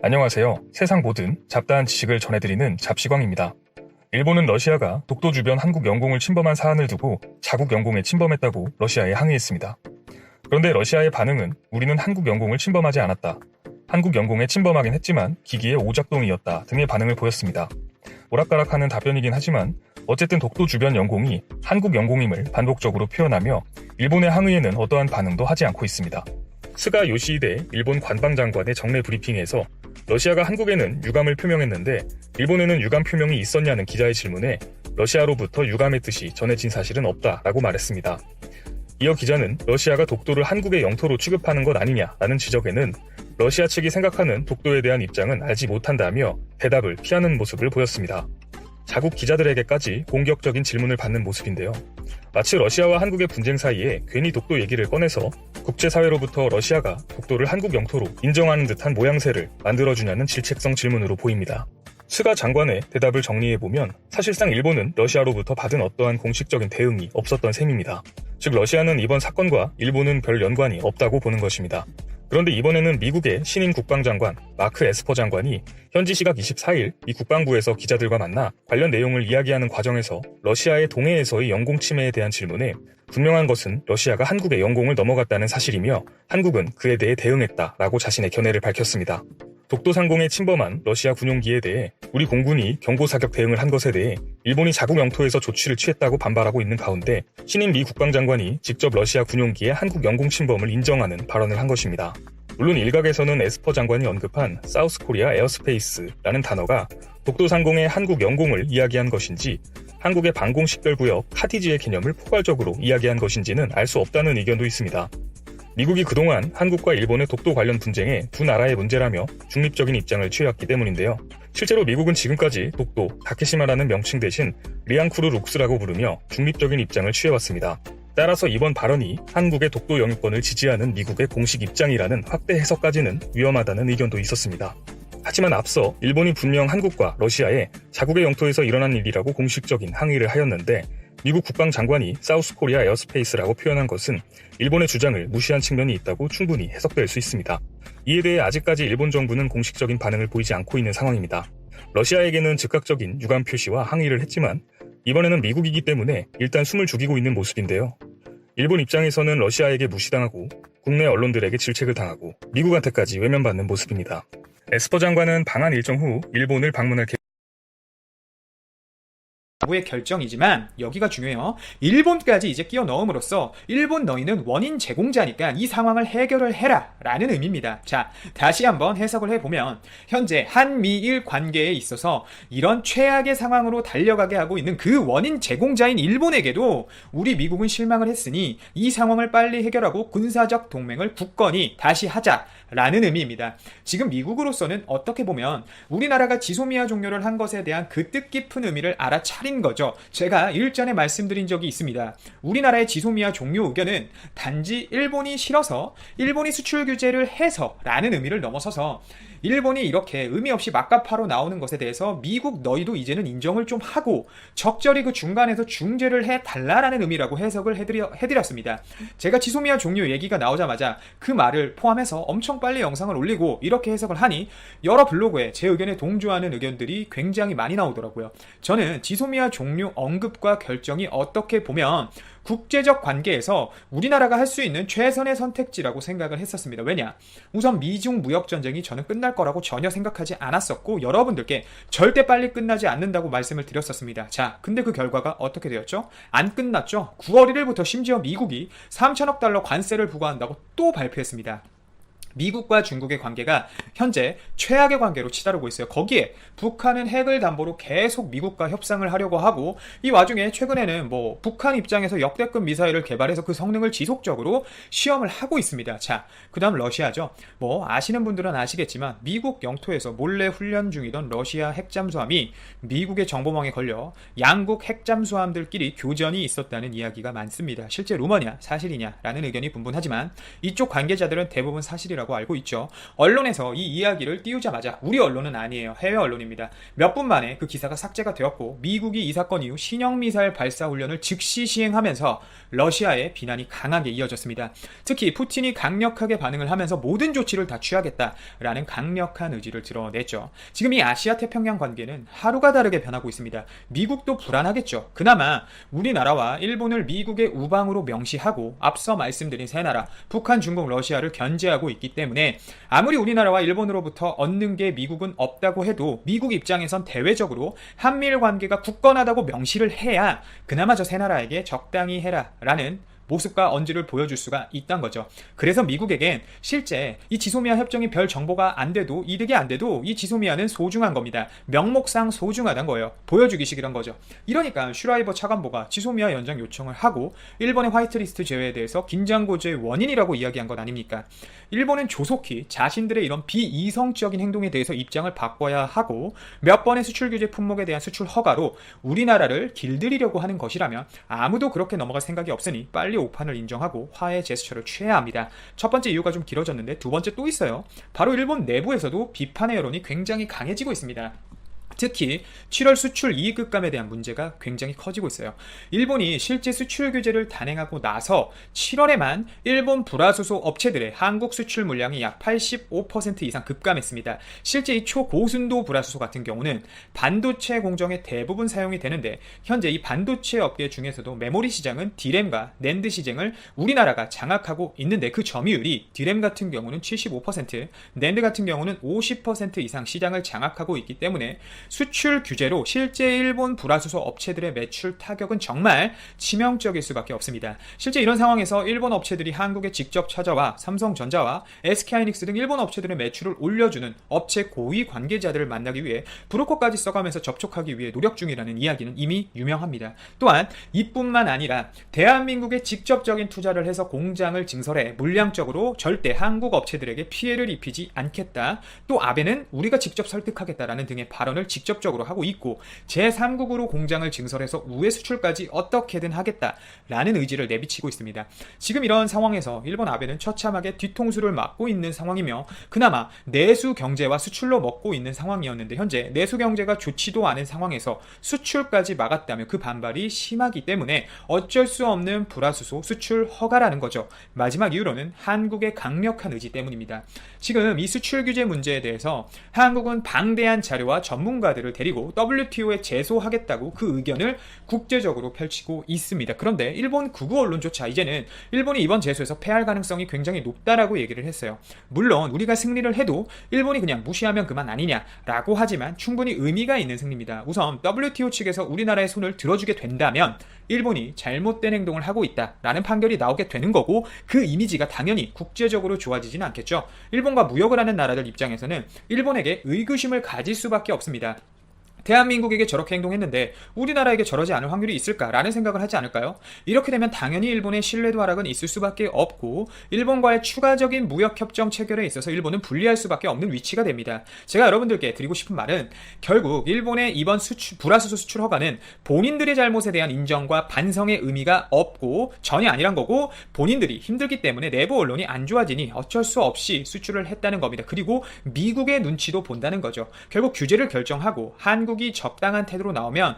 안녕하세요. 세상 모든 잡다한 지식을 전해드리는 잡시광입니다. 일본은 러시아가 독도 주변 한국 영공을 침범한 사안을 두고 자국 영공에 침범했다고 러시아에 항의했습니다. 그런데 러시아의 반응은 우리는 한국 영공을 침범하지 않았다. 한국 영공에 침범하긴 했지만 기기의 오작동이었다 등의 반응을 보였습니다. 오락가락하는 답변이긴 하지만 어쨌든 독도 주변 영공이 한국 영공임을 반복적으로 표현하며 일본의 항의에는 어떠한 반응도 하지 않고 있습니다. 스가 요시히데 일본 관방장관의 정례 브리핑에서 러시아가 한국에는 유감을 표명했는데 일본에는 유감 표명이 있었냐는 기자의 질문에 러시아로부터 유감의 뜻이 전해진 사실은 없다라고 말했습니다. 이어 기자는 러시아가 독도를 한국의 영토로 취급하는 것 아니냐라는 지적에는 러시아 측이 생각하는 독도에 대한 입장은 알지 못한다며 대답을 피하는 모습을 보였습니다. 자국 기자들에게까지 공격적인 질문을 받는 모습인데요. 마치 러시아와 한국의 분쟁 사이에 괜히 독도 얘기를 꺼내서 국제사회로부터 러시아가 독도를 한국 영토로 인정하는 듯한 모양새를 만들어주냐는 질책성 질문으로 보입니다. 스가 장관의 대답을 정리해보면 사실상 일본은 러시아로부터 받은 어떠한 공식적인 대응이 없었던 셈입니다. 즉 러시아는 이번 사건과 일본은 별 연관이 없다고 보는 것입니다. 그런데 이번에는 미국의 신임 국방장관 마크 에스퍼 장관이 현지 시각 24일 미 국방부에서 기자들과 만나 관련 내용을 이야기하는 과정에서 러시아의 동해에서의 영공 침해에 대한 질문에 분명한 것은 러시아가 한국의 영공을 넘어갔다는 사실이며 한국은 그에 대해 대응했다라고 자신의 견해를 밝혔습니다. 독도 상공에 침범한 러시아 군용기에 대해 우리 공군이 경고사격 대응을 한 것에 대해 일본이 자국 영토에서 조치를 취했다고 반발하고 있는 가운데 신임 미 국방장관이 직접 러시아 군용기의 한국 영공 침범을 인정하는 발언을 한 것입니다. 물론 일각에서는 에스퍼 장관이 언급한 사우스 코리아 에어스페이스라는 단어가 독도 상공의 한국 영공을 이야기한 것인지 한국의 방공 식별구역 카티지의 개념을 포괄적으로 이야기한 것인지는 알 수 없다는 의견도 있습니다. 미국이 그동안 한국과 일본의 독도 관련 분쟁에 두 나라의 문제라며 중립적인 입장을 취해왔기 때문인데요. 실제로 미국은 지금까지 독도, 다케시마라는 명칭 대신 리앙쿠르 룩스라고 부르며 중립적인 입장을 취해왔습니다. 따라서 이번 발언이 한국의 독도 영유권을 지지하는 미국의 공식 입장이라는 확대 해석까지는 위험하다는 의견도 있었습니다. 하지만 앞서 일본이 분명 한국과 러시아에 자국의 영토에서 일어난 일이라고 공식적인 항의를 하였는데 미국 국방장관이 사우스 코리아 에어스페이스라고 표현한 것은 일본의 주장을 무시한 측면이 있다고 충분히 해석될 수 있습니다. 이에 대해 아직까지 일본 정부는 공식적인 반응을 보이지 않고 있는 상황입니다. 러시아에게는 즉각적인 유감 표시와 항의를 했지만 이번에는 미국이기 때문에 일단 숨을 죽이고 있는 모습인데요. 일본 입장에서는 러시아에게 무시당하고 국내 언론들에게 질책을 당하고 미국한테까지 외면받는 모습입니다. 에스퍼 장관은 방한 일정 후 일본을 방문할 정부의 결정이지만 여기가 중요해요. 일본까지 이제 끼워 넣음으로써 일본 너희는 원인 제공자니까 이 상황을 해결을 해라 라는 의미입니다. 자, 다시 한번 해석을 해보면 현재 한미일 관계에 있어서 이런 최악의 상황으로 달려가게 하고 있는 그 원인 제공자인 일본에게도 우리 미국은 실망을 했으니 이 상황을 빨리 해결하고 군사적 동맹을 굳건히 다시 하자라는 의미입니다. 지금 미국으로서는 어떻게 보면 우리나라가 지소미아 종료를 한 것에 대한 그 뜻깊은 의미를 알아차린 거죠. 제가 일전에 말씀드린 적이 있습니다. 우리나라의 지소미아 종료 의견은 단지 일본이 싫어서 일본이 수출 규제를 해서 라는 의미를 넘어서서 일본이 이렇게 의미 없이 막가파로 나오는 것에 대해서 미국 너희도 이제는 인정을 좀 하고 적절히 그 중간에서 중재를 해달라라는 의미라고 해석을 해드렸습니다. 제가 지소미아 종료 얘기가 나오자마자 그 말을 포함해서 엄청 빨리 영상을 올리고 이렇게 해석을 하니 여러 블로그에 제 의견에 동조하는 의견들이 굉장히 많이 나오더라고요. 저는 지소미아 종료 언급과 결정이 어떻게 보면 국제적 관계에서 우리나라가 할 수 있는 최선의 선택지라고 생각을 했었습니다. 왜냐? 우선 미중 무역전쟁이 저는 끝날 거라고 전혀 생각하지 않았었고 여러분들께 절대 빨리 끝나지 않는다고 말씀을 드렸었습니다. 자, 근데 그 결과가 어떻게 되었죠? 안 끝났죠? 9월 1일부터 심지어 미국이 3천억 달러 관세를 부과한다고 또 발표했습니다. 미국과 중국의 관계가 현재 최악의 관계로 치달르고 있어요. 거기에 북한은 핵을 담보로 계속 미국과 협상을 하려고 하고 이 와중에 최근에는 북한 입장에서 역대급 미사일을 개발해서 그 성능을 지속적으로 시험을 하고 있습니다. 자, 그 다음 러시아죠. 아시는 분들은 아시겠지만 미국 영토에서 몰래 훈련 중이던 러시아 핵잠수함이 미국의 정보망에 걸려 양국 핵잠수함들끼리 교전이 있었다는 이야기가 많습니다. 실제 루머냐 사실이냐 라는 의견이 분분하지만 이쪽 관계자들은 대부분 사실이라고 사건이라고 알고 있죠. 언론에서 이 이야기를 띄우자마자, 우리 언론은 아니에요, 해외 언론입니다, 몇 분 만에 그 기사가 삭제가 되었고, 미국이 이 사건 이후 신형 미사일 발사 훈련을 즉시 시행하면서 러시아의 비난이 강하게 이어졌습니다. 특히 푸틴이 강력하게 반응을 하면서 모든 조치를 다 취하겠다라는 강력한 의지를 드러냈죠. 지금 이 아시아 태평양 관계는 하루가 다르게 변하고 있습니다. 미국도 불안하겠죠. 그나마 우리나라와 일본을 미국의 우방으로 명시하고 앞서 말씀드린 세 나라, 북한, 중국, 러시아를 견제하고 있기 때문에 아무리 우리나라와 일본으로부터 얻는 게 미국은 없다고 해도 미국 입장에선 대외적으로 한미일 관계가 굳건하다고 명시를 해야 그나마 저 세 나라에게 적당히 해라 라는 모습과 언지를 보여줄 수가 있단 거죠. 그래서 미국에겐 실제 이 지소미아 협정이 별 정보가 안 돼도, 이득이 안 돼도 이 지소미아는 소중한 겁니다. 명목상 소중하단 거예요. 보여주기식이란 거죠. 이러니까 슈라이버 차관보가 지소미아 연장 요청을 하고 일본의 화이트리스트 제외에 대해서 긴장 고조의 원인이라고 이야기한 것 아닙니까? 일본은 조속히 자신들의 이런 비이성적인 행동에 대해서 입장을 바꿔야 하고, 몇 번의 수출 규제 품목에 대한 수출 허가로 우리나라를 길들이려고 하는 것이라면 아무도 그렇게 넘어갈 생각이 없으니 빨리 오판을 인정하고 화해 제스처를 취해야 합니다. 첫 번째 이유가 좀 길어졌는데 두 번째 또 있어요. 바로 일본 내부에서도 비판의 여론이 굉장히 강해지고 있습니다. 특히 7월 수출 이익급감에 대한 문제가 굉장히 커지고 있어요. 일본이 실제 수출 규제를 단행하고 나서 7월에만 일본 불화수소 업체들의 한국 수출 물량이 약 85% 이상 급감했습니다. 실제 이 초고순도 불화수소 같은 경우는 반도체 공정에 대부분 사용이 되는데, 현재 이 반도체 업계 중에서도 메모리 시장은 디램과 낸드 시장을 우리나라가 장악하고 있는데, 그 점유율이 디램 같은 경우는 75%, 낸드 같은 경우는 50% 이상 시장을 장악하고 있기 때문에 수출 규제로 실제 일본 불화수소 업체들의 매출 타격은 정말 치명적일 수밖에 없습니다. 실제 이런 상황에서 일본 업체들이 한국에 직접 찾아와 삼성전자와 SK하이닉스 등 일본 업체들의 매출을 올려주는 업체 고위 관계자들을 만나기 위해 브로커까지 써가면서 접촉하기 위해 노력 중이라는 이야기는 이미 유명합니다. 또한 이뿐만 아니라 대한민국에 직접적인 투자를 해서 공장을 증설해 물량적으로 절대 한국 업체들에게 피해를 입히지 않겠다, 또 아베는 우리가 직접 설득하겠다라는 등의 발언을 직접적으로 하고 있고, 제3국으로 공장을 증설해서 우회 수출까지 어떻게든 하겠다라는 의지를 내비치고 있습니다. 지금 이런 상황에서 일본 아베는 처참하게 뒤통수를 맞고 있는 상황이며, 그나마 내수 경제와 수출로 먹고 있는 상황이었는데 현재 내수 경제가 좋지도 않은 상황에서 수출까지 막았다며 그 반발이 심하기 때문에 어쩔 수 없는 불화수소 수출 허가라는 거죠. 마지막 이유로는 한국의 강력한 의지 때문입니다. 지금 이 수출 규제 문제에 대해서 한국은 방대한 자료와 전문가들을 데리고 WTO에 제소하겠다고 그 의견을 국제적으로 펼치고 있습니다. 그런데 일본 극우 언론조차 이제는 일본이 이번 제소에서 패할 가능성이 굉장히 높다라고 얘기를 했어요. 물론 우리가 승리를 해도 일본이 그냥 무시하면 그만 아니냐라고 하지만 충분히 의미가 있는 승리입니다. 우선 WTO 측에서 우리나라의 손을 들어주게 된다면 일본이 잘못된 행동을 하고 있다라는 판결이 나오게 되는 거고, 그 이미지가 당연히 국제적으로 좋아지지는 않겠죠. 일본과 무역을 하는 나라들 입장에서는 일본에게 의구심을 가질 수밖에 없습니다. 대한민국에게 저렇게 행동했는데 우리나라에게 저러지 않을 확률이 있을까라는 생각을 하지 않을까요? 이렇게 되면 당연히 일본의 신뢰도 하락은 있을 수밖에 없고, 일본과의 추가적인 무역협정 체결에 있어서 일본은 불리할 수밖에 없는 위치가 됩니다. 제가 여러분들께 드리고 싶은 말은, 결국 일본의 이번 불화수소 수출 허가는 본인들의 잘못에 대한 인정과 반성의 의미가 없고 전혀 아니란 거고, 본인들이 힘들기 때문에 내부 언론이 안 좋아지니 어쩔 수 없이 수출을 했다는 겁니다. 그리고 미국의 눈치도 본다는 거죠. 결국 규제를 결정하고 한국이 적당한 태도로 나오면